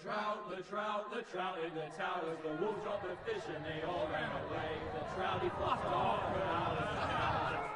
The trout in the towers, the wolves dropped the fish and they all ran away. The trouty flopped off for hours and hours.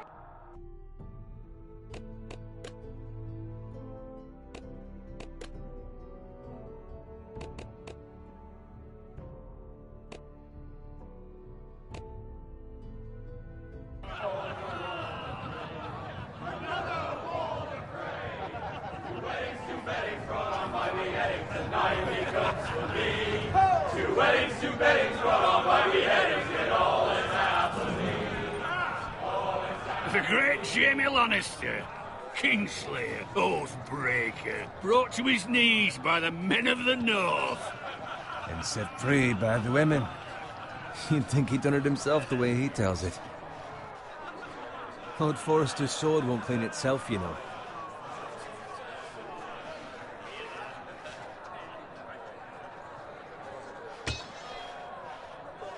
The great Jaime Lannister, Kingslayer, Oathbreaker, brought to his knees by the men of the North. And set free by the women. You'd think he'd done it himself the way he tells it. Lord Forrester's sword won't clean itself, you know.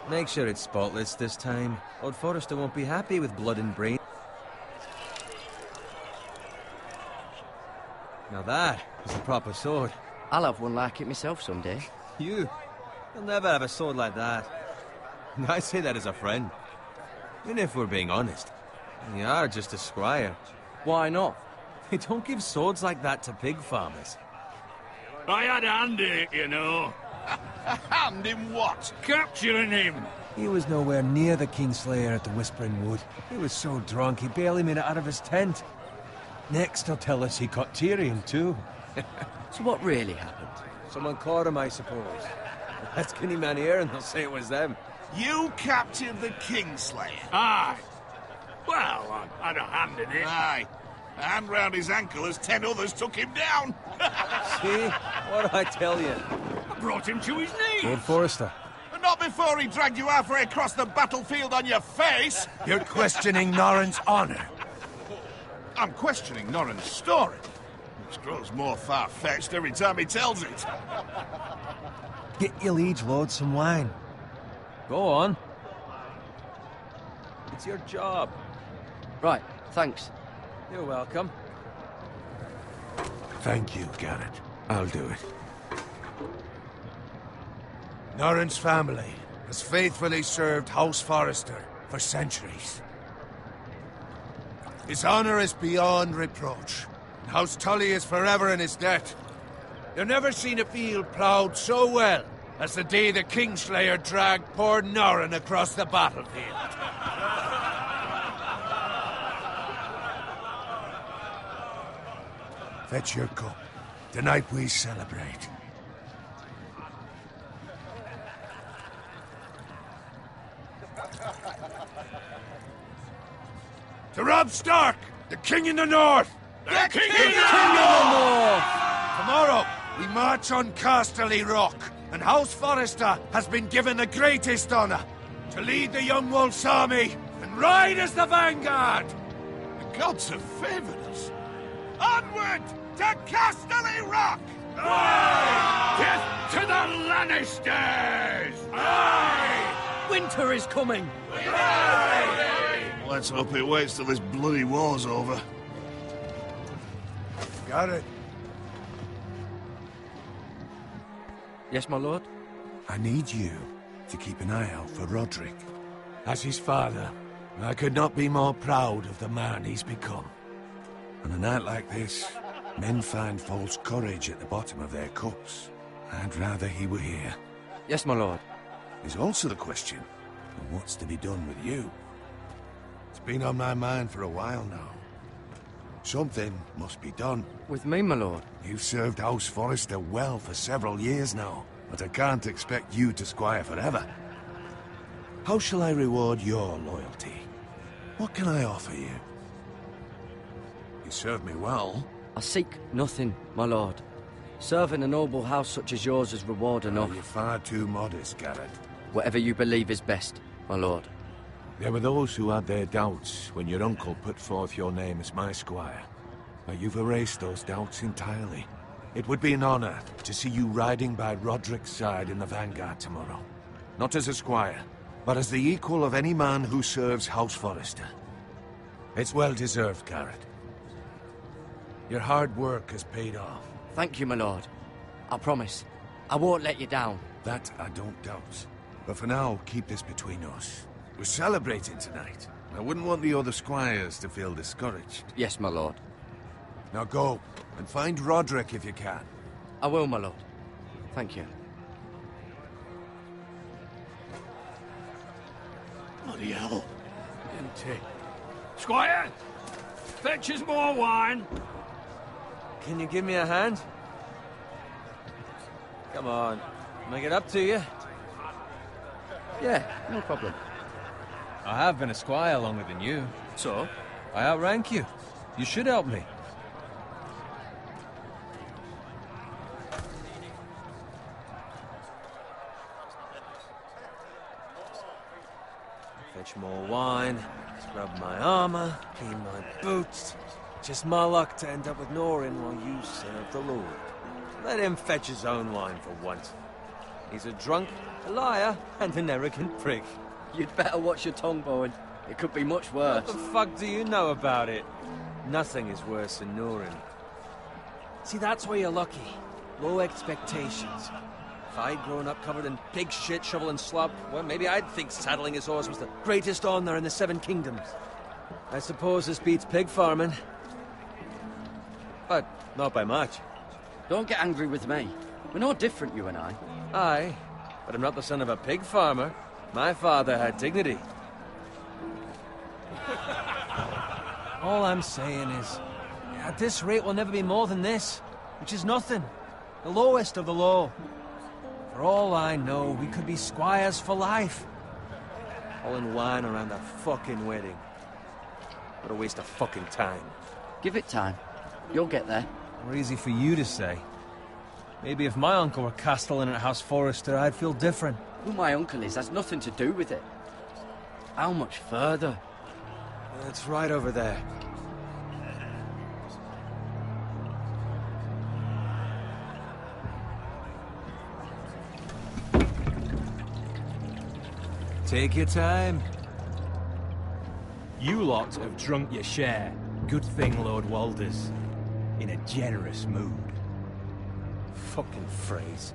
Make sure it's spotless this time. Lord Forrester won't be happy with blood and brain. Now that is a proper sword. I'll have one like it myself someday. You'll never have a sword like that. I say that as a friend. And if we're being honest, you are just a squire. Why not? They don't give swords like that to pig farmers. I had a hand in it, you know. A hand in what? Capturing him. He was nowhere near the Kingslayer at the Whispering Wood. He was so drunk he barely made it out of his tent. Next he'll tell us he caught Tyrion too. So what really happened? Someone caught him, I suppose. Ask any man here and they'll say it was them. You captured the Kingslayer? Aye. Well, I had a hand in it. Aye. A hand round his ankle as 10 others took him down. See? What did I tell you? I brought him to his knees. Lord Forrester. But not before he dragged you halfway across the battlefield on your face. You're questioning Norrin's honor. I'm questioning Norrin's story, which grows more far-fetched every time he tells it. Get your liege lord some wine. Go on. It's your job. Right, thanks. You're welcome. Thank you, Garrett. I'll do it. Norrin's family has faithfully served House Forrester for centuries. His honor is beyond reproach. House Tully is forever in his debt. You've never seen a field ploughed so well as the day the Kingslayer dragged poor Norrin across the battlefield. Fetch your cup. Tonight we celebrate. To Robb Stark, the King in the North! The King King of the North! Tomorrow, we march on Casterly Rock, and House Forrester has been given the greatest honor to lead the Young Wolf's army and ride as the vanguard! The gods have favored us. Onward to Casterly Rock! Death to the Lannisters! Aye! Winter is coming! Let's hope it waits till this bloody war's over. Got it. Yes, my lord? I need you to keep an eye out for Roderick. As his father, I could not be more proud of the man he's become. On a night like this, men find false courage at the bottom of their cups. I'd rather he were here. Yes, my lord. There's also the question of what's to be done with you. It's been on my mind for a while now. Something must be done. With me, my lord? You've served House Forrester well for several years now, but I can't expect you to squire forever. How shall I reward your loyalty? What can I offer you? You served me well. I seek nothing, my lord. Serving a noble house such as yours is reward enough. You're far too modest, Garrett. Whatever you believe is best, my lord. There were those who had their doubts when your uncle put forth your name as my squire. But you've erased those doubts entirely. It would be an honor to see you riding by Roderick's side in the vanguard tomorrow. Not as a squire, but as the equal of any man who serves House Forrester. It's well deserved, Garrett. Your hard work has paid off. Thank you, my lord. I promise. I won't let you down. That I don't doubt. But for now, keep this between us. We're celebrating tonight. I wouldn't want the other squires to feel discouraged. Yes, my lord. Now go, and find Roderick if you can. I will, my lord. Thank you. Bloody hell. Empty. Squire! Fetch us more wine! Can you give me a hand? Come on. Make it up to you. Yeah, no problem. I have been a squire longer than you. So? I outrank you. You should help me. Fetch more wine, scrub my armor, clean my boots. Just my luck to end up with Norin while you serve the Lord. Let him fetch his own wine for once. He's a drunk, a liar, and an arrogant prick. You'd better watch your tongue, Bowen. It could be much worse. What the fuck do you know about it? Nothing is worse than Norin. See, that's where you're lucky. Low expectations. If I'd grown up covered in pig shit, shovel and slop, well, maybe I'd think saddling his horse was the greatest honor in the Seven Kingdoms. I suppose this beats pig farming. But not by much. Don't get angry with me. We're no different, you and I. Aye, but I'm not the son of a pig farmer. My father had dignity. All I'm saying is, at this rate we'll never be more than this, which is nothing. The lowest of the low. For all I know, we could be squires for life. All in wine around that fucking wedding. What a waste of fucking time. Give it time. You'll get there. More easy for you to say. Maybe if my uncle were castellan at House Forrester, I'd feel different. Who my uncle is has nothing to do with it. How much further? It's right over there. Take your time. You lot have drunk your share. Good thing Lord Walder's in a generous mood. Fucking phrase.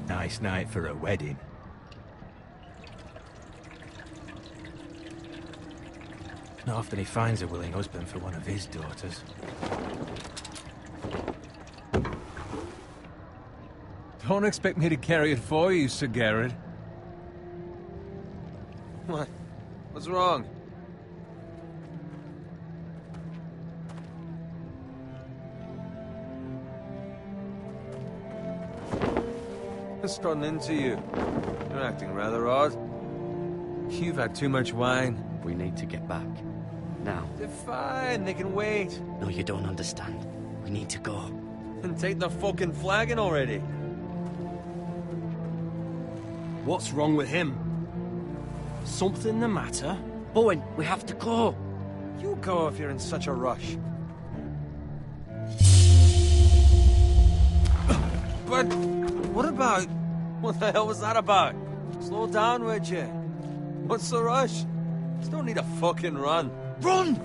Nice night for a wedding. Not often he finds a willing husband for one of his daughters. Don't expect me to carry it for you, Sir Garrett. What? What's wrong? What's gotten into you? You're acting rather odd. You've had too much wine. We need to get back. Now. They're fine, they can wait. No, you don't understand. We need to go. And take the fucking flagon already. What's wrong with him? Something the matter? Bowen, we have to go. You go if you're in such a rush. But what about... What the hell was that about? Slow down, would you? What's the rush? Just don't need a fucking run. Run!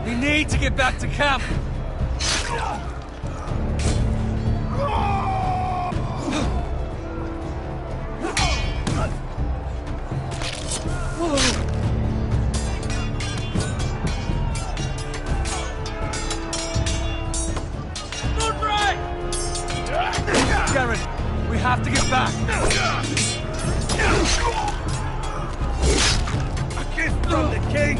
We need to get back to camp. Garrett, we have to get back. A gift from the king.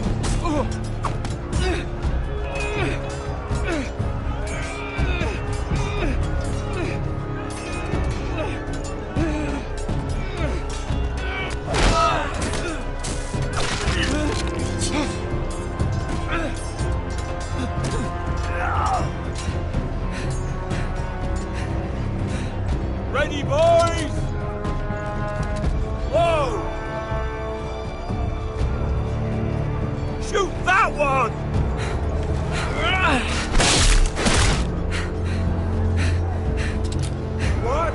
Ready, boys! Whoa! Shoot that one! What?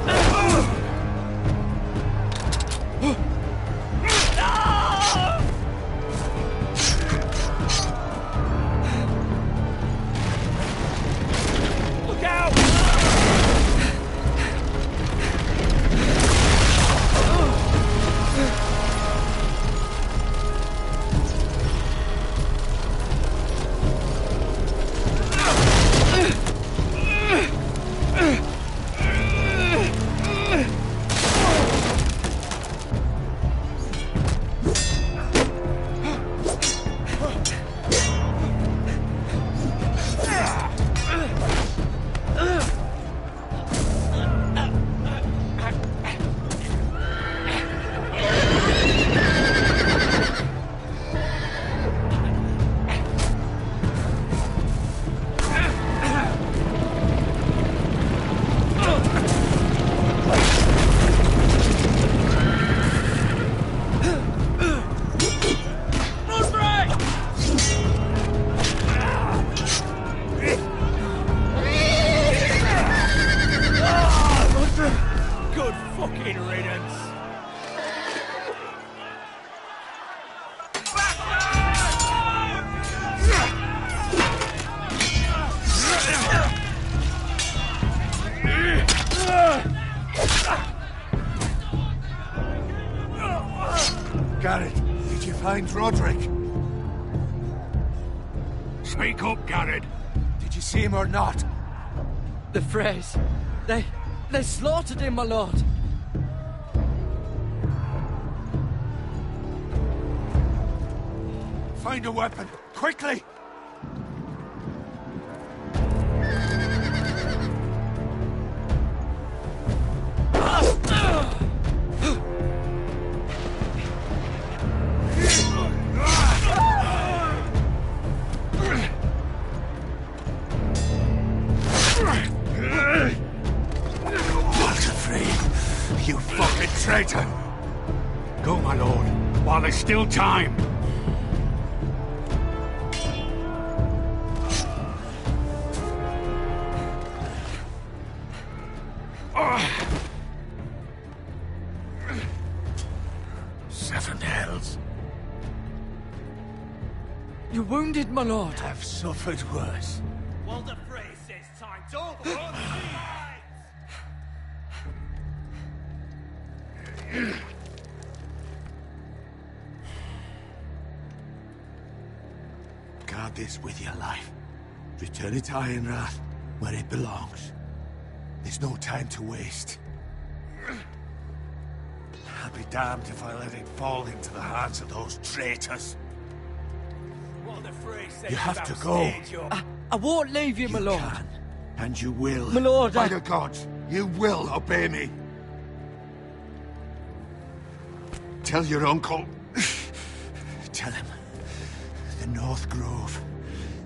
find Roderick? Speak up, Garrett. Did you see him or not? The Freys. They slaughtered him, my lord. Find a weapon, quickly! You fucking traitor! Go, my lord, while there's still time. Seven hells. You're wounded, my lord. I've suffered worse. Walder Frey says time's over. Guard this with your life. Return it to Ironrath, where it belongs. There's no time to waste. I'll be damned if I let it fall into the hands of those traitors. Walder Frey says You have to go. I won't leave you, my lord. Can, and you will. My lord, By the gods, you will obey me. Tell your uncle. Tell him. The North Grove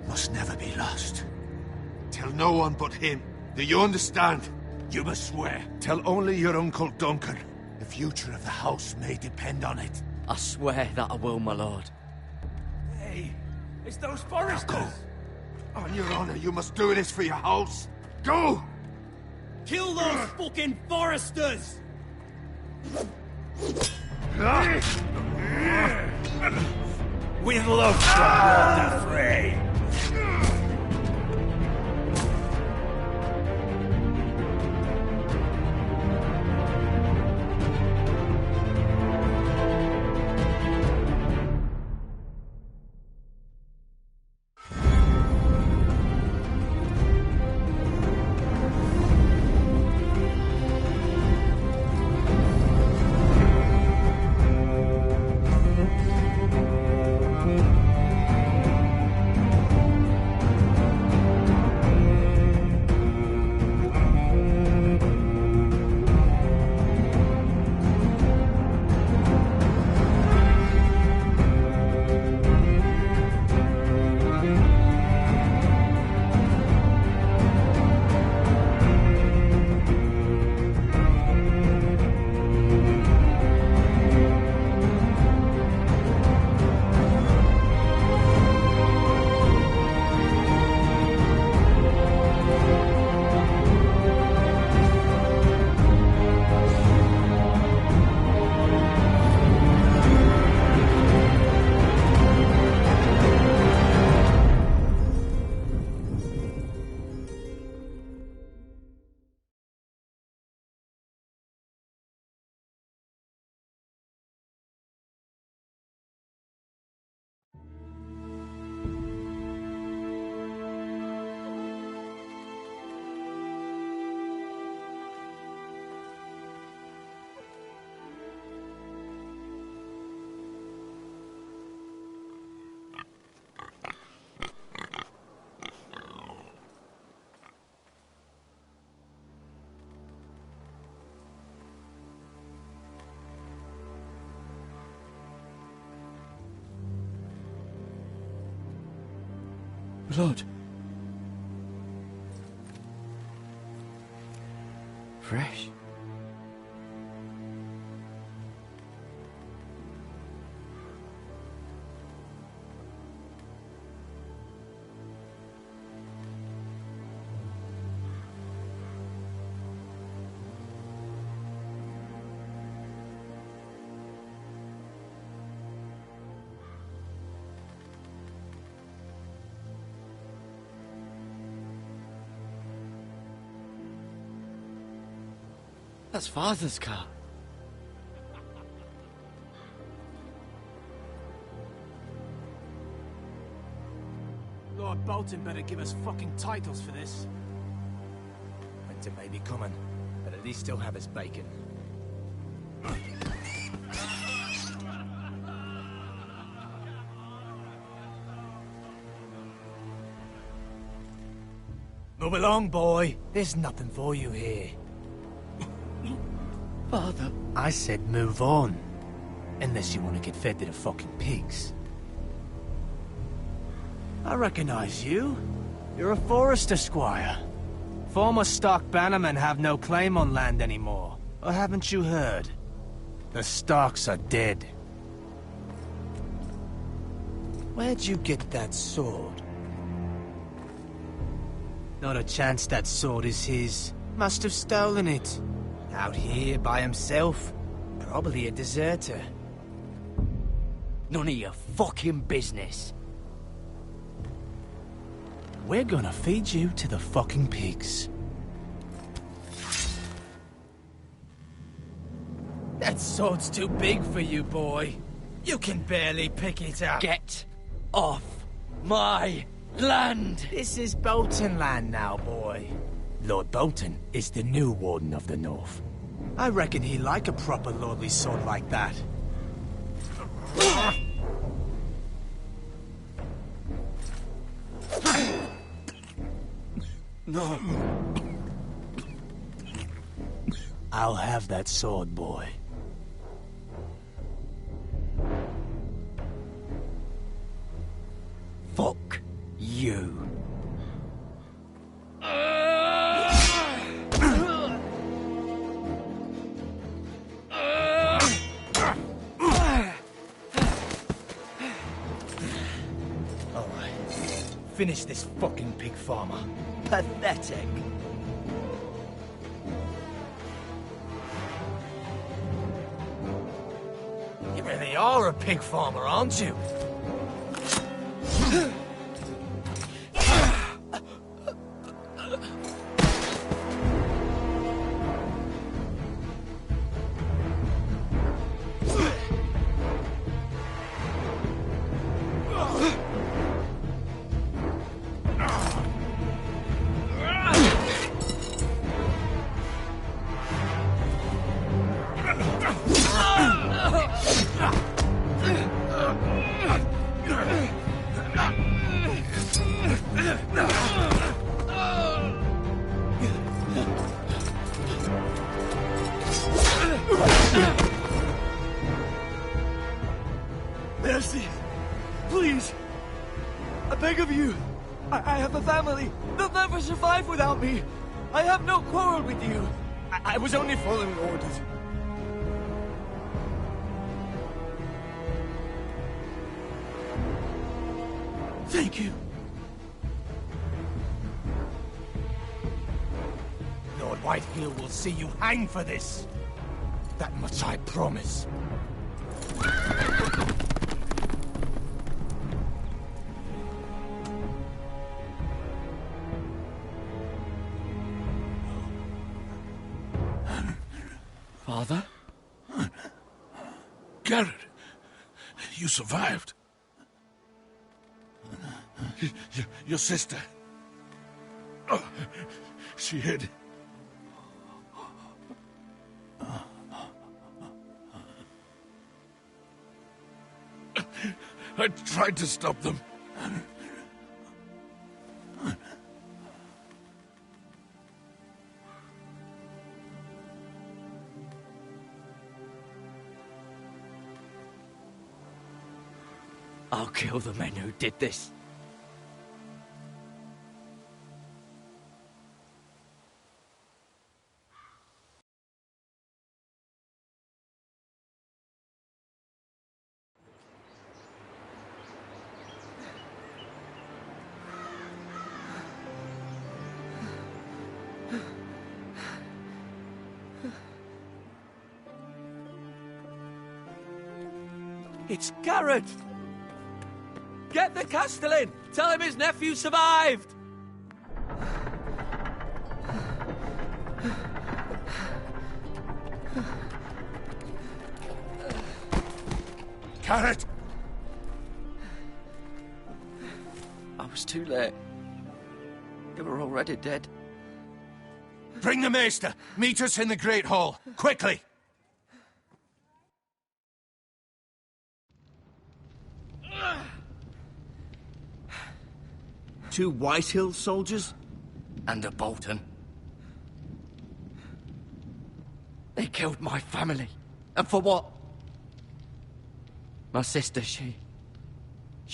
must never be lost. Tell no one but him. Do you understand? You must swear. Tell only your Uncle Duncan. The future of the house may depend on it. I swear that I will, my lord. Hey, it's those foresters. Go. On your honor, you must do this for your house. Go! Kill those fucking foresters! With love from Walder Frey. Lord. Fresh. That's Father's car. Lord Bolton better give us fucking titles for this. Winter may be coming, but at least he'll have his bacon. Move along, boy. There's nothing for you here. Father. I said move on. Unless you want to get fed to the fucking pigs. I recognize you. You're a Forrester squire. Former Stark bannermen have no claim on land anymore. Or haven't you heard? The Starks are dead. Where'd you get that sword? Not a chance that sword is his. Must have stolen it. Out here by himself. Probably a deserter. None of your fucking business. We're gonna feed you to the fucking pigs. That sword's too big for you, boy. You can barely pick it up. Get off my land! This is Bolton land now, boy. Lord Bolton is the new Warden of the North. I reckon he'd like a proper lordly sword like that. No. I'll have that sword, boy. Fuck you. Alright. Finish this fucking pig farmer. Pathetic. You really are a pig farmer, aren't you? Mercy! Please! I beg of you! I have a family! They'll never survive without me! I have no quarrel with you! I was only following orders. Thank you. Lord Whitehill will see you hang for this. That much I promise. Father? Garrett, you survived. Your sister. Oh, she hid. I tried to stop them. I'll kill the men who did this. It's Garrett! Get the Castellan! Tell him his nephew survived! Garrett! I was too late. You were already dead. Bring the Maester! Meet us in the Great Hall! Quickly! Two Whitehill soldiers? And a Bolton. They killed my family. And for what? My sister, she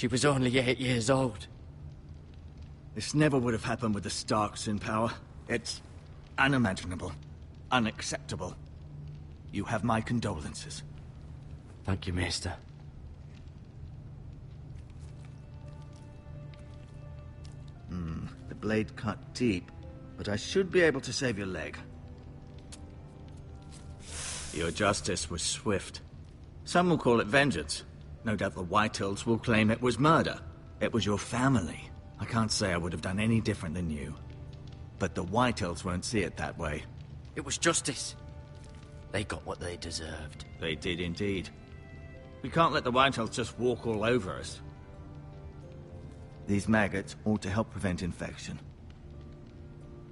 was only 8 years old. This never would have happened with the Starks in power. It's unimaginable. Unacceptable. You have my condolences. Thank you, Maester. The blade cut deep, but I should be able to save your leg. Your justice was swift. Some will call it vengeance. No doubt the Whitehills will claim it was murder. It was your family. I can't say I would have done any different than you. But the Whitehills won't see it that way. It was justice. They got what they deserved. They did indeed. We can't let the Whitehills just walk all over us. These maggots ought to help prevent infection.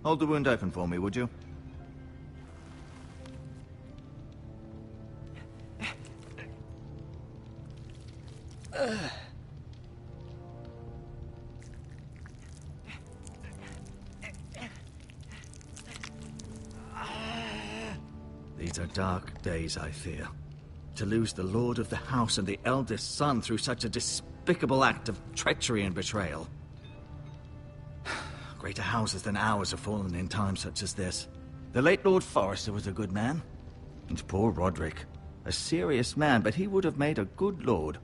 Hold the wound open for me, would you? These are dark days, I fear. To lose the lord of the house and the eldest son through such a despicable act of treachery and betrayal. Greater houses than ours have fallen in times such as this. The late Lord Forrester was a good man. And poor Roderick. A serious man, but he would have made a good lord.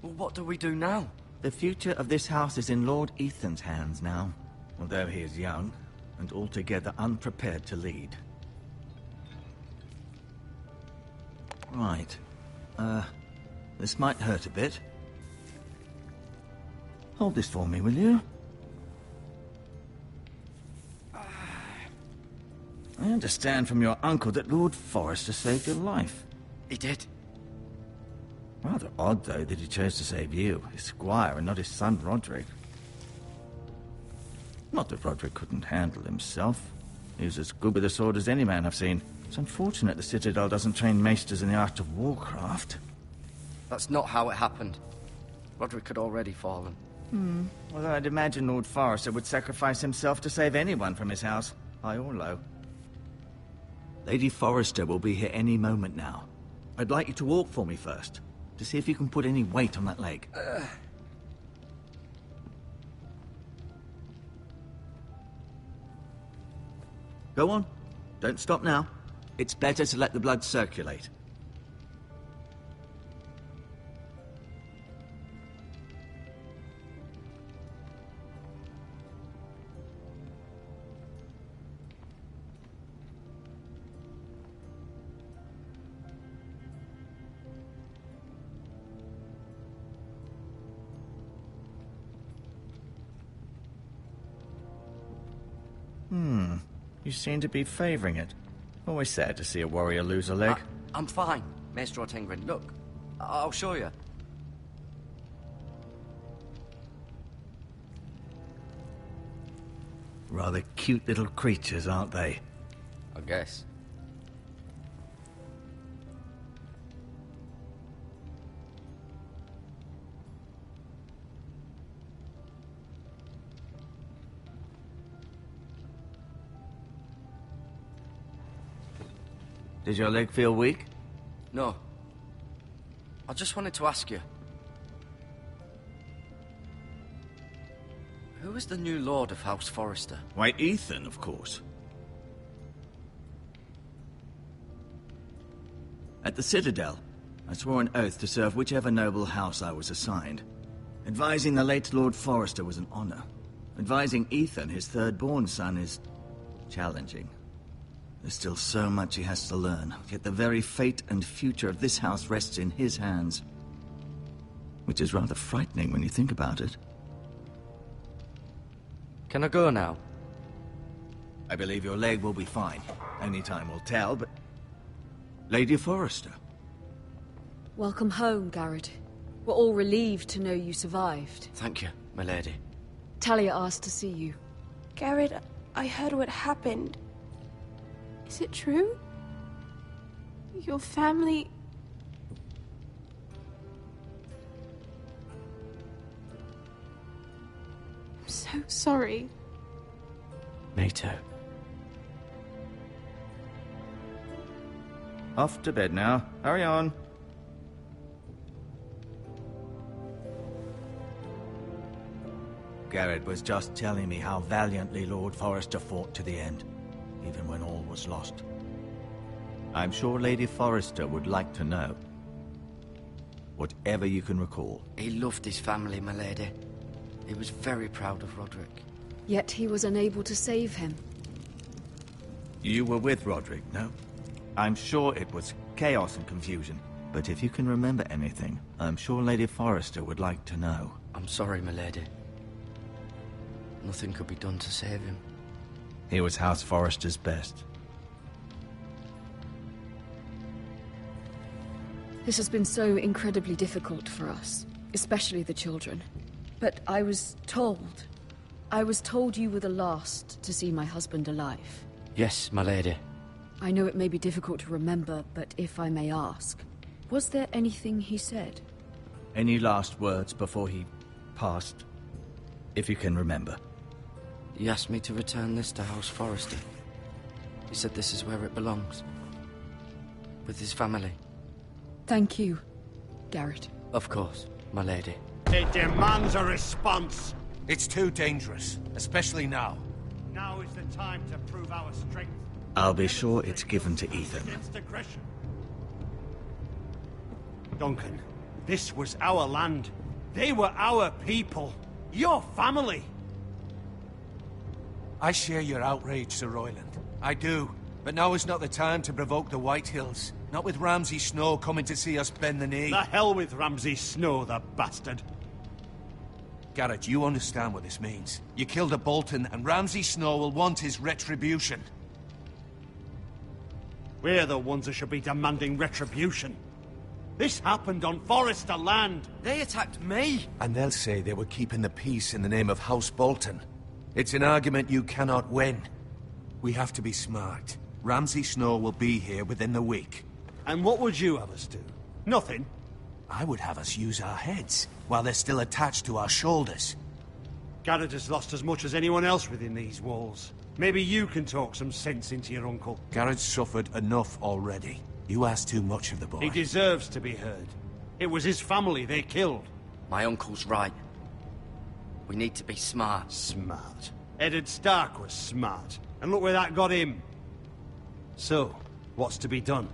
Well, what do we do now? The future of this house is in Lord Ethan's hands now. Although he is young, and altogether unprepared to lead. Right. This might hurt a bit. Hold this for me, will you? I understand from your uncle that Lord Forrester saved your life. He did. Rather odd, though, that he chose to save you, his squire, and not his son Roderick. Not that Roderick couldn't handle himself. He was as good with a sword as any man I've seen. It's unfortunate the Citadel doesn't train maesters in the art of warcraft. That's not how it happened. Roderick had already fallen. Well, I'd imagine Lord Forrester would sacrifice himself to save anyone from his house, high or low. Lady Forrester will be here any moment now. I'd like you to walk for me first, to see if you can put any weight on that leg. Go on. Don't stop now. It's better to let the blood circulate. You seem to be favoring it. Always sad to see a warrior lose a leg. I'm fine, Maester Ortengrin. Look, I'll show you. Rather cute little creatures, aren't they? I guess. Did your leg feel weak? No. I just wanted to ask you. Who is the new Lord of House Forrester? Why, Ethan, of course. At the Citadel, I swore an oath to serve whichever noble house I was assigned. Advising the late Lord Forrester was an honor. Advising Ethan, his third-born son, is challenging. There's still so much he has to learn, yet the very fate and future of this house rests in his hands. Which is rather frightening when you think about it. Can I go now? I believe your leg will be fine. Only time will tell, but... Lady Forrester. Welcome home, Garrett. We're all relieved to know you survived. Thank you, my lady. Talia asked to see you. Garrett, I heard what happened. Is it true? Your family... I'm so sorry. Me too. Off to bed now. Hurry on. Garrett was just telling me how valiantly Lord Forrester fought to the end, even when all was lost. I'm sure Lady Forrester would like to know. Whatever you can recall. He loved his family, my lady. He was very proud of Roderick. Yet he was unable to save him. You were with Roderick, no? I'm sure it was chaos and confusion. But if you can remember anything, I'm sure Lady Forrester would like to know. I'm sorry, my lady. Nothing could be done to save him. He was House Forrester's best. This has been so incredibly difficult for us, especially the children. But I was told you were the last to see my husband alive. Yes, my lady. I know it may be difficult to remember, but if I may ask, was there anything he said? Any last words before he passed? If you can remember. He asked me to return this to House Forrester. He said this is where it belongs. With his family. Thank you, Garrett. Of course, my lady. It demands a response. It's too dangerous, especially now. Now is the time to prove our strength. I'll be sure it's given to Ethan. Against aggression. Duncan, this was our land. They were our people. Your family. I share your outrage, Sir Royland. I do. But now is not the time to provoke the Whitehills. Not with Ramsay Snow coming to see us bend the knee. The hell with Ramsay Snow, the bastard. Garrett, you understand what this means. You killed a Bolton, and Ramsay Snow will want his retribution. We're the ones that should be demanding retribution. This happened on Forrester land. They attacked me. And they'll say they were keeping the peace in the name of House Bolton. It's an argument you cannot win. We have to be smart. Ramsay Snow will be here within the week. And what would you have us do? Nothing. I would have us use our heads, while they're still attached to our shoulders. Garrett has lost as much as anyone else within these walls. Maybe you can talk some sense into your uncle. Garrett's suffered enough already. You ask too much of the boy. He deserves to be heard. It was his family they killed. My uncle's right. We need to be smart. Smart. Eddard Stark was smart. And look where that got him. So, what's to be done?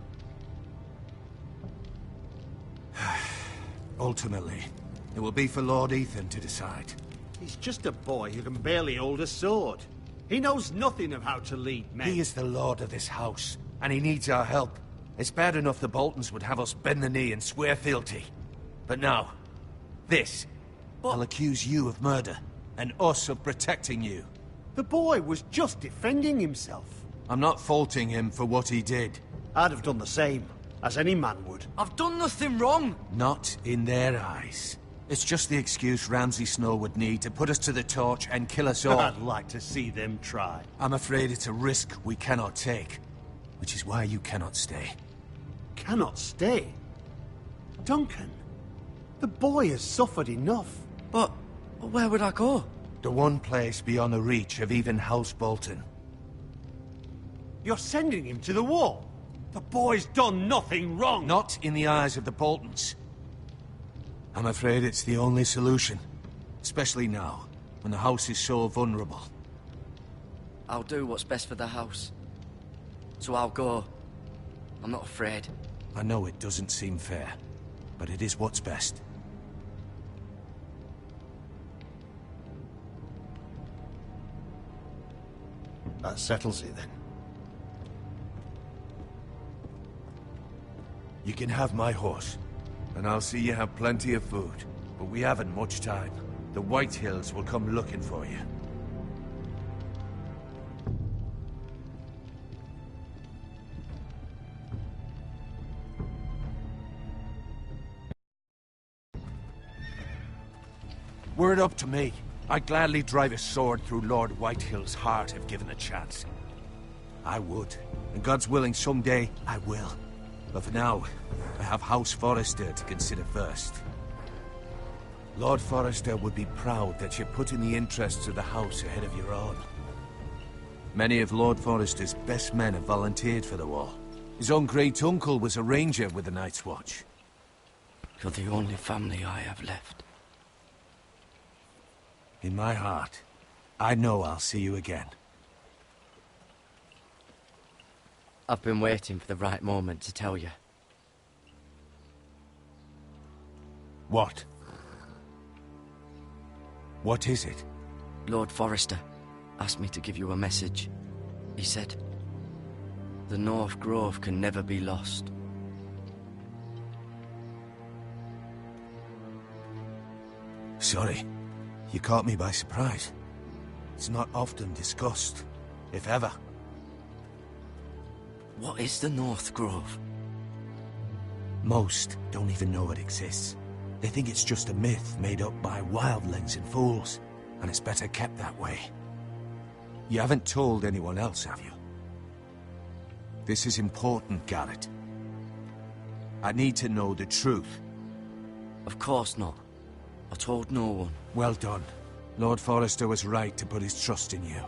Ultimately, it will be for Lord Ethan to decide. He's just a boy who can barely hold a sword. He knows nothing of how to lead men. He is the lord of this house, and he needs our help. It's bad enough the Boltons would have us bend the knee and swear fealty. But now, this. I'll accuse you of murder, and us of protecting you. The boy was just defending himself. I'm not faulting him for what he did. I'd have done the same, as any man would. I've done nothing wrong. Not in their eyes. It's just the excuse Ramsay Snow would need to put us to the torch and kill us all. I'd like to see them try. I'm afraid it's a risk we cannot take, which is why you cannot stay. Cannot stay? Duncan, the boy has suffered enough. But where would I go? The one place beyond the reach of even House Bolton. You're sending him to the wall? The boy's done nothing wrong! Not in the eyes of the Boltons. I'm afraid it's the only solution. Especially now, when the house is so vulnerable. I'll do what's best for the house. So I'll go. I'm not afraid. I know it doesn't seem fair, but it is what's best. That settles it, then. You can have my horse, and I'll see you have plenty of food. But we haven't much time. The Whitehills will come looking for you. Word up to me. I'd gladly drive a sword through Lord Whitehill's heart if given a chance. I would. And God's willing, someday I will. But for now, I have House Forrester to consider first. Lord Forrester would be proud that you're putting the interests of the house ahead of your own. Many of Lord Forrester's best men have volunteered for the war. His own great-uncle was a ranger with the Night's Watch. You're the only family I have left. In my heart, I know I'll see you again. I've been waiting for the right moment to tell you. What? What is it? Lord Forrester asked me to give you a message. He said, the North Grove can never be lost. Sorry. You caught me by surprise. It's not often discussed, if ever. What is the North Grove? Most don't even know it exists. They think it's just a myth made up by wildlings and fools, and it's better kept that way. You haven't told anyone else, have you? This is important, Garrett. I need to know the truth. Of course not. I told no one. Well done. Lord Forrester was right to put his trust in you.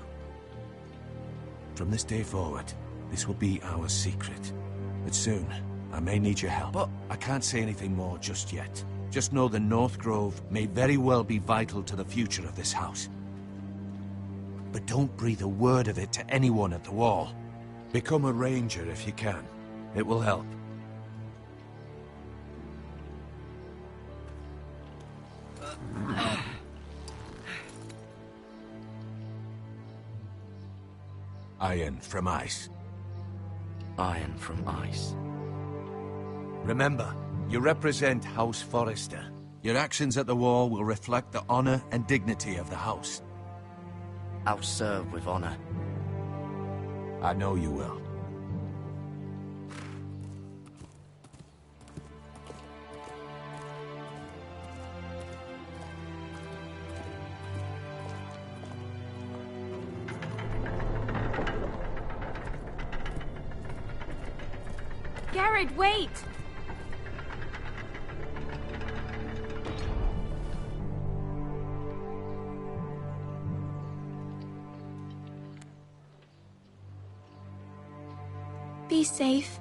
From this day forward, this will be our secret. But soon, I may need your help. But I can't say anything more just yet. Just know the North Grove may very well be vital to the future of this house. But don't breathe a word of it to anyone at the wall. Become a ranger if you can. It will help. Iron from ice. Iron from ice. Remember, you represent House Forrester. Your actions at the wall will reflect the honor and dignity of the house. I'll serve with honor. I know you will. Garrett, wait! Be safe.